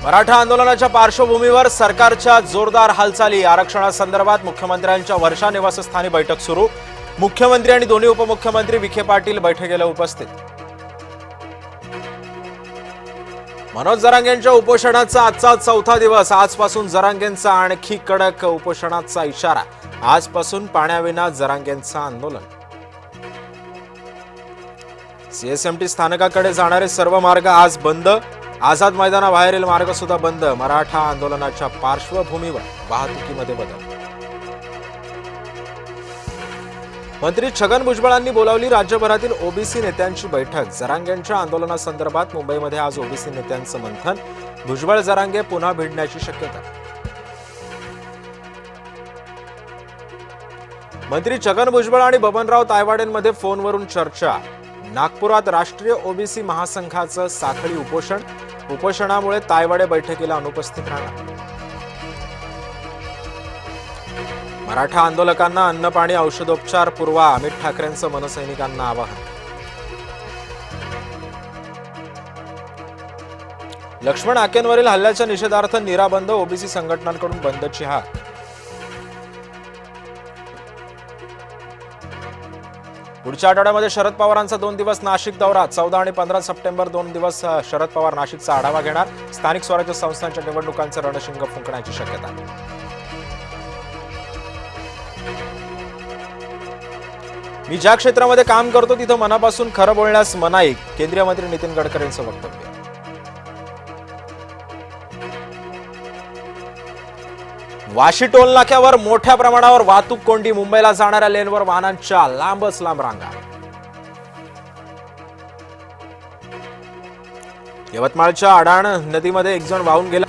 मराठा आंदोलनाच्या पार्श्वभूमीवर सरकारच्या जोरदार हालचाली। आरक्षणासंदर्भात मुख्यमंत्र्यांच्या वर्षा निवासस्थानी बैठक सुरू। मुख्यमंत्री आणि दोन्ही उपमुख्यमंत्री विखे पाटील बैठकीला उपस्थित। मनोज जरांगेंच्या उपोषणाचा आजचा चौथा दिवस। आजपासून जरांगेंचा आणखी कडक उपोषणाचा इशारा। आजपासून पाण्याविना जरांगेंचं आंदोलन। सीएसएमटी स्थानकाकडे जाणारे सर्व मार्ग आज बंद। आझाद मैदानाबाहेरील मार्ग सुद्धा बंद। मराठा आंदोलनाच्या पार्श्वभूमीवर वाहतुकीमध्ये बदल। मंत्री छगन भुजबळांनी बोलावली राज्यभरातील ओबीसी नेत्यांची बैठक। जरांगेंच्या आंदोलनासंदर्भात मुंबईमध्ये आज ओबीसी नेत्यांचं मंथन। भुजबळ जरांगे पुन्हा भिडण्याची शक्यता। मंत्री छगन भुजबळ आणि बबनराव तायवाडेंमध्ये फोनवरून चर्चा। नागपुरात राष्ट्रीय ओबीसी महासंघाचं साखळी उपोषण। उपोषणामुळे तायवाडे बैठकीला अनुपस्थित राहणार। मराठा आंदोलकांना अन्न पाणी औषधोपचार पुरवा। अमित ठाकरेंचं मनसैनिकांना आवाहन। लक्ष्मण आकेंवरील हल्ल्याच्या निषेधार्थ नीरा बंद। ओबीसी संघटनांकडून बंदची हाक। पुढच्या आठवड्यामध्ये शरद पवारांचा 2 दिवस नाशिक दौरा। 14 आणि 15 सप्टेंबर 2 दिवस शरद पवार नाशिकचा आढावा घेणार। स्थानिक स्वराज्य संस्थांच्या निवडणुकांचं रणशिंग फुंकण्याची शक्यता। मी ज्या क्षेत्रामध्ये काम करतो तिथं मनापासून खरं बोलण्यास मनाई। केंद्रीय मंत्री नितीन गडकरींचं वक्तव्य। वाशी टोल नाक्यावर मोठ्या प्रमाणावर वाहतूक कोंडी। मुंबईला जाणाऱ्या लेनवर वाहनांच्या लांबच लांब रांगा। यवतमाळच्या अडाण नदीमध्ये एक जण वाहून गेला।